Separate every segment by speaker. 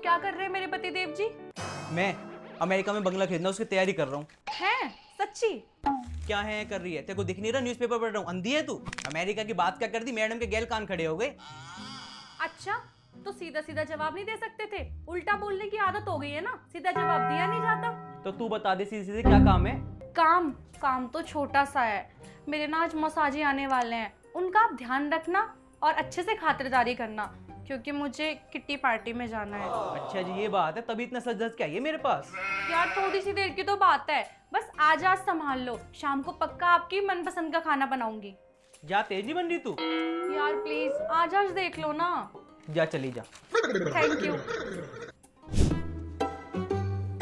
Speaker 1: क्या कर रहे हैं मेरे पति देव जी?
Speaker 2: मैं अमेरिका में बंगला खरीदना उसकी तैयारी कर रहा हूँ।
Speaker 1: हैं? सच्ची?
Speaker 2: क्या है कर रही है? तेरे को दिख नहीं रहा? न्यूज़पेपर पढ़ रहा हूँ। अंधी है तू? अमेरिका की बात क्या कर दी? मैडम के गैल कान खड़े हो गए।
Speaker 1: अच्छा, तो सीधा सीधा जवाब नहीं दे सकते थे? उल्टा बोलने की आदत हो गई है ना, सीधा जवाब दिया नहीं जाता।
Speaker 2: तो तू बता दे सीधे सीधे क्या काम है?
Speaker 1: काम तो छोटा सा है। मेरे ना आज मौसाजी आने वाले हैं, उनका आप ध्यान रखना और अच्छे से खातिरदारी करना, क्योंकि मुझे किट्टी पार्टी में जाना है।
Speaker 2: अच्छा जी, ये बात है, तभी इतना सज क्या है मेरे पास?
Speaker 1: यार थोड़ी सी देर की तो बात है, बस आज संभाल लो, शाम को पक्का आपकी मनपसंद का खाना बनाऊंगी।
Speaker 2: जा, तेजी बन रही तू।
Speaker 1: यार प्लीज आज देख लो ना।
Speaker 2: जा, चली जा।
Speaker 1: Thank you.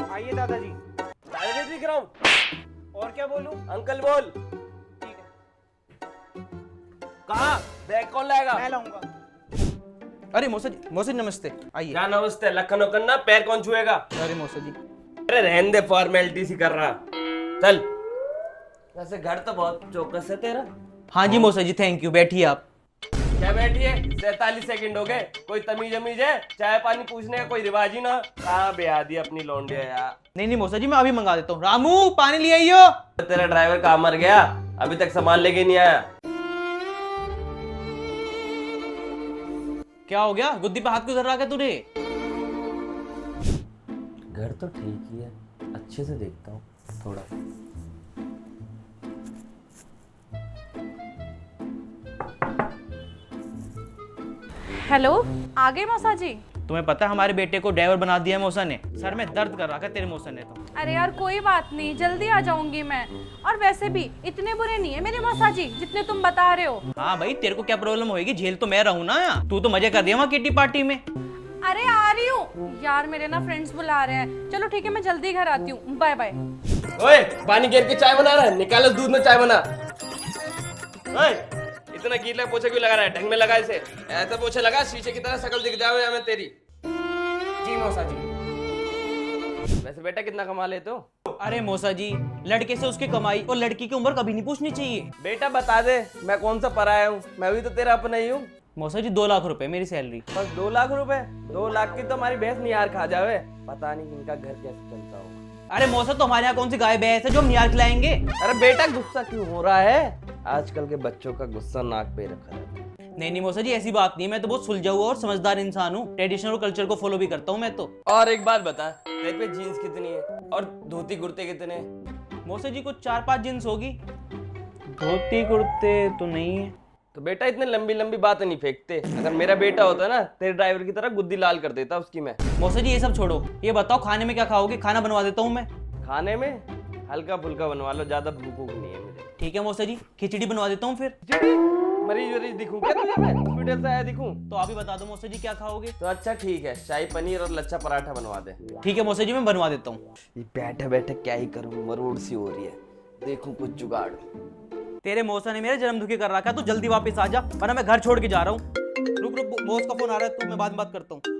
Speaker 3: आइए दादाजी। दादाजी दिख रहा हूँ। और क्या बोलूं? अंकल बोल। ठीक है। कहाँ? बैग कौन लाएगा? मैं लाऊंगा।
Speaker 2: अरे मौसा जी नमस्ते, आइए।
Speaker 3: क्या नमस्ते? लखन वखन ना, पैर कौन छुएगा?
Speaker 2: अरे मौसा जी।
Speaker 3: अरे रहने दे, फॉर्मेलिटी सी कर रहा। चल। वैसे घर तो बहुत चौकस है तेरा।
Speaker 2: हाँ जी मौसा जी, थैंक यू। बैठिए आप।
Speaker 3: क्या बैठिए? 47 सेकंड हो गए, कोई तमीज अमीज है? चाय पानी पूछने का कोई रिवाज ही ना। कहाँ ब्याह दी अपनी लौंडिया यार।
Speaker 2: नहीं मौसा जी, मैं अभी मंगा देता हूँ। रामू, पानी ले आइयो।
Speaker 3: तेरा ड्राइवर कहाँ मर गया? अभी तक सामान लेके नहीं आया।
Speaker 2: क्या हो गया? गुद्दी पे हाथ क्यों धर रहा है तूने?
Speaker 3: घर तो ठीक ही है, अच्छे से देखता हूँ थोड़ा।
Speaker 1: हेलो, आ गए मौसा जी?
Speaker 2: तुम्हें पता है हमारे बेटे को ड्राइवर बना दिया है मौसा ने? सर में दर्द कर रखा है तेरे मौसा ने तो।
Speaker 1: अरे यार कोई बात नहीं, जल्दी आ जाऊंगी मैं। और वैसे भी इतने बुरे नहीं है मेरे मौसा जी जितने तुम बता रहे हो।
Speaker 2: हाँ भाई, तेरे को क्या प्रॉब्लम होगी? झेल तो मैं रहूँ ना। तू तो मजे कर दिया वहाँ किट्टी पार्टी में।
Speaker 1: अरे आ रही हूँ यार, मेरे ना फ्रेंड्स बुला रहे हैं। चलो ठीक है, मैं जल्दी घर आती हूँ। Bye bye.
Speaker 3: ओए, पानी गिर के चाय बना रहा है, निकालो दूध में चाय बना। ओए, इतना गीला पोछा क्यों लगा रहा है? ढंग में लगा इसे। ऐसा पोछा लगा शीशे की तरह शक्ल दिख जाए हमें तेरी। जी मौसा जी। वैसे बेटा कितना कमा लेते हो?
Speaker 2: अरे मौसा जी, लड़के से उसकी कमाई और लड़की की उम्र कभी नहीं पूछनी चाहिए।
Speaker 3: बेटा बता दे, मैं कौन सा पराया हूँ? मैं भी तो तेरा अपना ही हूँ।
Speaker 2: मौसा जी 2 लाख रुपए मेरी सैलरी।
Speaker 3: बस 2 लाख रुपए? 2 लाख की तो हमारी भैंस निहार खा जावे। पता नहीं इनका घर कैसे चलता होगा।
Speaker 2: अरे मौसा, तो हमारे यहाँ कौन सी गाय भैंस है जो हम निहार खिलाएंगे?
Speaker 3: अरे बेटा गुस्सा क्यों हो रहा है? आजकल के बच्चों का गुस्सा नाक पे रखा है।
Speaker 2: नहीं मौसा जी, ऐसी बात नहीं है। मैं तो बहुत सुलझा हुआ और समझदार इंसान हूँ। ट्रेडिशनल और कल्चर को फॉलो भी करता हूँ मैं तो।
Speaker 3: और एक बात बता, तेरे पे जीन्स कितनी है और धोती कुर्ते कितने?
Speaker 2: मौसा जी कुछ 4-5 जींस होगी, धोती कुर्ते तो नहीं है।
Speaker 3: तो बेटा इतने लंबी लंबी बातें नहीं फेंकते। अगर मेरा बेटा होता ना, तेरे ड्राइवर की तरह गुद्दी लाल कर देता उसकी मैं।
Speaker 2: मौसा जी ये सब छोड़ो, ये बताओ खाने में क्या खाओगे? खाना बनवा देता हूँ मैं।
Speaker 3: खाने में हल्का फुल्का बनवा लो, ज्यादा भूख नहीं है मुझे।
Speaker 2: ठीक है मौसा जी, खिचड़ी बनवा देता हूँ फिर।
Speaker 3: मरीज वरीज दिखूं क्या तुझे? मैं हॉस्पिटल से आया दिखूं?
Speaker 2: तो आप ही बता दो मौसा जी क्या खाओगे?
Speaker 3: तो अच्छा ठीक है, शाही पनीर और लच्छा पराठा बनवा दे।
Speaker 2: ठीक है मौसा जी, मैं बनवा देता हूँ।
Speaker 3: ये बैठे बैठे क्या ही करूं, मरोड़ सी हो रही है। देखूं कुछ जुगाड़।
Speaker 2: तेरे मौसा ने मेरा जन्म दुखी कर रखा है, तू जल्दी वापस आ जा वरना मैं घर छोड़ के जा रहा हूँ। रुक, बॉस का फोन आ रहा है, तो मैं बाद में बात करता हूँ।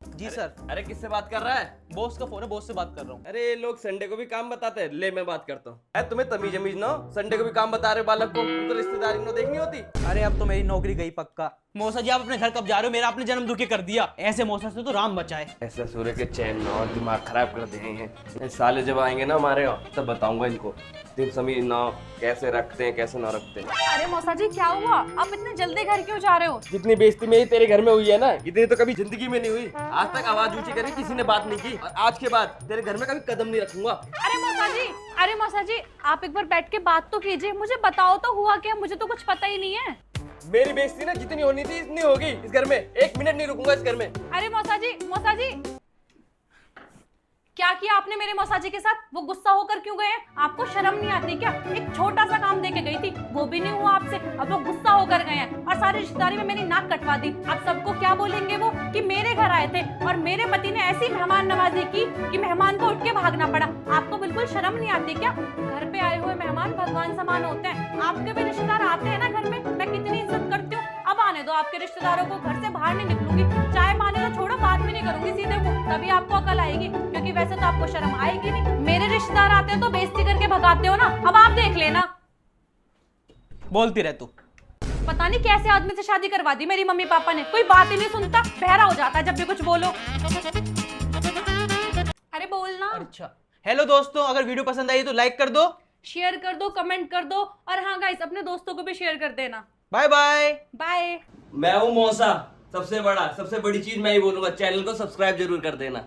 Speaker 2: जी सर।
Speaker 3: अरे किससे बात कर रहा है?
Speaker 2: बॉस का फोन है, बॉस से बात कर रहा हूँ।
Speaker 3: अरे लोग संडे को भी काम बताते हैं। ले मैं बात करता हूँ। अरे तुम्हें तमीज अमीज ना हो? संडे को भी काम बता रहे हो बालक को। तुम तो रिश्तेदारी में देखनी होती।
Speaker 2: अरे अब तो मेरी नौकरी गई पक्का। मौसा जी आप अपने घर कब जा रहे हो? मेरा आपने जन्म दुखी कर दिया। ऐसे मौसा से तो राम बचाए।
Speaker 3: ऐसा सूर्य के चैन ना और दिमाग खराब कर दिए हैं। ये साले जब आएंगे ना हमारे यहाँ, तब बताऊंगा इनको दिल समीर ना कैसे रखते हैं कैसे ना रखते हैं।
Speaker 1: अरे मौसा जी क्या हुआ? आप इतने जल्दी घर क्यों जा रहे हो?
Speaker 3: जितनी बेइज्जती मेरी तेरे घर में हुई है ना, इतनी तो कभी जिंदगी में नहीं हुई। आज तक आवाज ऊंची करी किसी ने बात नहीं की, और आज के बाद तेरे घर में कभी कदम नहीं रखूंगा।
Speaker 1: अरे मौसा जी आप एक बार बैठ के बात तो कीजिए, मुझे बताओ तो हुआ क्या? मुझे तो कुछ पता ही नहीं है।
Speaker 3: मेरी बेइज्जती ना जितनी होनी थी इतनी होगी इस घर में। 1 मिनट नहीं रुकूंगा इस घर में।
Speaker 1: अरे मौसा जी क्या किया आपने मेरे मौसा जी के साथ? वो गुस्सा होकर क्यों गए? आपको शर्म नहीं आती क्या? एक छोटा सा काम देके गई थी, वो भी नहीं हुआ आपसे, अब वो गुस्सा होकर गए हैं और सारी रिश्तेदारी में मेरी नाक कटवा दी। अब सबको क्या बोलेंगे वो कि मेरे घर आए थे और मेरे पति ने ऐसी मेहमान नवाजी की कि मेहमान को उठ के भागना पड़ा। आपको बिल्कुल शर्म नहीं आती क्या? घर पे आए हुए मेहमान भगवान समान होते हैं। आपके भी रिश्तेदार आते हैं ना घर में, मैं कितनी इज्जत करती हूँ। अब आने दो आपके रिश्तेदारों को, घर से बाहर नहीं निकलूंगी। चाय पानी तो छोड़ो, बात भी नहीं करूंगी सीधे मुंह, तभी आपको अकल आएगी, क्योंकि वैसे तो आपको शर्म आएगी नहीं। मेरे रिश्तेदार आते हैं तो बेइज्जती करके भगाते हो ना, अब आप देख लेना।
Speaker 2: बोलती रह तू।
Speaker 1: पता नहीं कैसे आदमी से शादी करवा दी मेरी मम्मी पापा ने, कोई बात ही नहीं सुनता, बहरा हो जाता है जब भी कुछ बोलो। अरे बोलना।
Speaker 2: अच्छा हेलो दोस्तों, अगर वीडियो पसंद आई तो लाइक कर दो,
Speaker 1: शेयर कर दो, कमेंट कर दो, और हाँ गाइस अपने दोस्तों को भी शेयर कर देना।
Speaker 2: Bye bye.
Speaker 1: बाय।
Speaker 3: मैं हूँ मौसा, सबसे बड़ी चीज मैं ही बोलूंगा, चैनल को सब्सक्राइब जरूर कर देना।